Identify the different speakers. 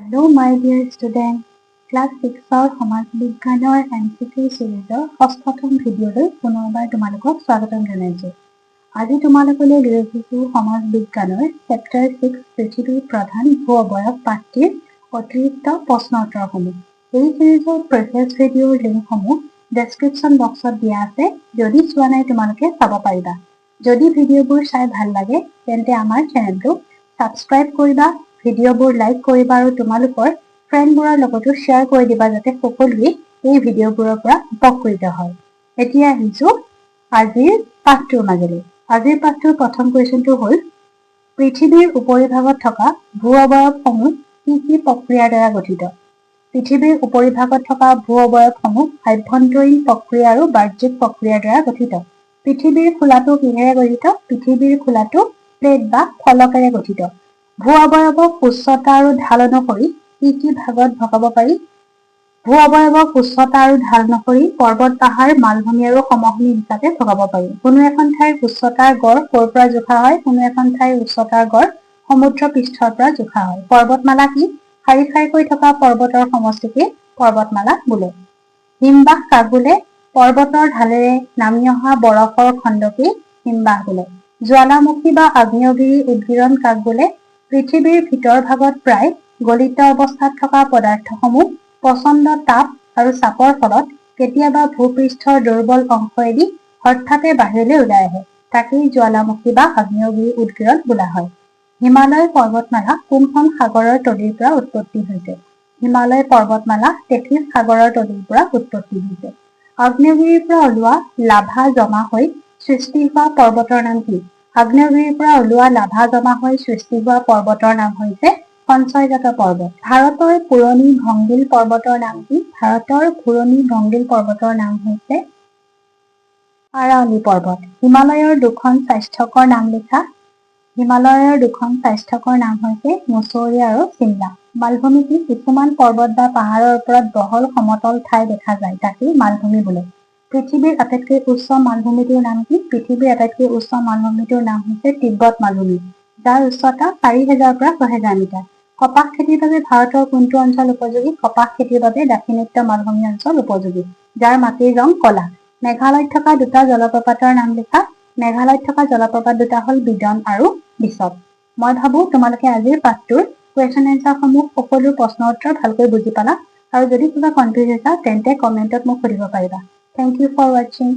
Speaker 1: Hello, my dear student. Class 6 সমাজ বিজ্ঞানৰ MCQ সিৰিজৰ ষষ্ঠতম ভিডিঅ'লৈ পুনৰবাৰ তোমালোকক স্বাগতম জনাইছো। আজি তোমালোকলৈ লৈ আহিছো সমাজ বিজ্ঞানৰ চেপ্টাৰ 6 পৃথিৱীৰ প্ৰধান ভূ অৱয়ব পাঠটিৰ অতিৰিক্ত প্ৰশ্ন উত্তৰসমূহ। এই সিৰিজৰ প্ৰিভিয়াছ ভিডিঅ'ৰ লিংকসমূহ ডেছক্ৰিপশ্যন বক্সত দিয়া আছে। যদি চোৱা নাই তোমালোকে চাব পাৰিবা। যদি ভিডিঅ'বোৰ চাই ভাল লাগে তেন্তে আমাৰ চেনেলটো ছাবস্ক্ৰাইব কৰিবা, ভিডিঅ'বোৰ লাইক কৰিবা আৰু তোমালোকৰ ফ্ৰেণ্ডবোৰৰ লগতো শ্বেয়াৰ কৰি দিবা যাতে সকলোৱে এই ভিডিঅ'বোৰৰ পৰা উপকৃত হয়। এতিয়া আহিছো আজিৰ পাঠটোৰ মাজলৈ। আজিৰ পাঠটোৰ প্ৰথম কুৱেশ্যনটো হ'ল পৃথিৱীৰ উপৰিভাগত থকা ভূ অৱয়বসমূহ কি প্ৰক্ৰিয়াৰ দ্বাৰা গঠিত? পৃথিৱীৰ উপৰিভাগত থকা ভূ অৱয়বসমূহ আভ্যন্তৰীণ প্ৰক্ৰিয়া আৰু বাহ্যিক প্ৰক্ৰিয়াৰ দ্বাৰা গঠিত। পৃথিৱীৰ খোলাটো কিহেৰে গঠিত? পৃথিৱীৰ খোলাটো প্লেট বা ফলকেৰে গঠিত। ভূ অৱয়বক উচ্চতা আৰু ঢাল অনুসৰি কি ভাগত ভগাব পাৰি? ভূ অৱয়বক উচ্চতা আৰু ঢাল অনুসৰি পৰ্বত, পাহাৰ, মালভূমি আৰু সমভূমি হিচাপে ভগাব পাৰি। কোনো এখন ঠাইৰ উচ্চতাৰ গড় ক'ৰ পৰা জোখা হয়? কোনো এখন ঠাইৰ উচ্চতাৰ গড় সমুদ্ৰ পৃষ্ঠৰ পৰা জোখা হয়। পৰ্বতমালা কি? শাৰী শাৰীকৈ থকা পৰ্বতৰ সমষ্টিকে পৰ্বতমালা বোলে। হিমবাহ কাক বোলে? পৰ্বতৰ ঢালেৰে নামি অহা বৰফৰ খণ্ডকে হিমবাহ বোলে। জ্বালামুখী বা আগ্নেয়গিৰি উদগীৰণ কাক বোলে? পৃথিৱীৰ ভিতৰ ভাগত প্ৰায় গলিত অৱস্থাত থকা পদাৰ্থসমূহ প্ৰচণ্ড তাপ আৰু চাপৰ ফলত কেতিয়াবা ভূপৃষ্ঠৰ দুৰ্বল অংশয়েদি হঠাতে বাহিৰলৈ ওলাই আহে। তাকেই জ্বালামুখী বা আগ্নেয়গিৰি উদগীৰণ বোলা হয়। হিমালয় পৰ্বতমালা কোনখন সাগৰৰ তলিৰ পৰা উৎপত্তি হৈছে? হিমালয় পৰ্বতমালা তেথিছ সাগৰৰ তলিৰ পৰা উৎপত্তি হৈছে। আগ্নেয়গিৰিৰ পৰা ওলোৱা লাভা জমা হৈ সৃষ্টি হোৱা পৰ্বতৰ নাম কি? আগ্নেয়গিৰিৰ পৰা ওলোৱা লাভা জমা হৈ সৃষ্টি হোৱা পৰ্বতৰ নাম হৈছে সঞ্চয়জাত পৰ্বত। ভাৰতৰ পুৰণি ভংগিল পৰ্বতৰ নাম কি? ভাৰতৰ পুৰণি ভংগিল পৰ্বতৰ নাম হৈছে আৰাৱলী পৰ্বত। হিমালয়ৰ দুখন স্বাস্থ্যকৰ নাম লিখা। হিমালয়ৰ দুখন স্বাস্থ্যকৰ নাম হৈছে মুছৌৰী আৰু চিমলা। মালভূমি কি? কিছুমান পৰ্বত বা পাহাৰৰ ওপৰত বহল সমতল ঠাই দেখা যায়, তাকেই মালভূমি বোলে। পৃথিৱীৰ আটাইতকৈ উচ্চ মালভূমিটোৰ নাম কি? পৃথিৱীৰ আটাইতকৈ উচ্চ মালভূমিটোৰ নাম হৈছে তিব্বত মালভূমি, যাৰ উচ্চতা 4000 পৰা 6000 মিটাৰ। কপাহ খেতিৰ বাবে ভাৰতৰ কোনটো অঞ্চল উপযোগী? কপাহ খেতিৰ বাবে দাক্ষিণাত্য মালভূমি অঞ্চল উপযোগী, যাৰ মাটিৰ ৰং কলা। মেঘালয়ত থকা দুটা জলপ্ৰপাতৰ নাম লিখা। মেঘালয়ত থকা জলপ্ৰপাত দুটা হ'ল বিদন আৰু বিছপ। মই ভাবো তোমালোকে আজিৰ পাঠটোৰ কুৱেশ্যন এনচাৰসমূহ সকলো প্ৰশ্ন উত্তৰ ভালকৈ বুজি পালা আৰু যদি কিবা কনফিউজ হৈছা তেন্তে কমেণ্টত মোক সুধিব পাৰিবা। থেংক ইউ ফৰ ৱাচিং।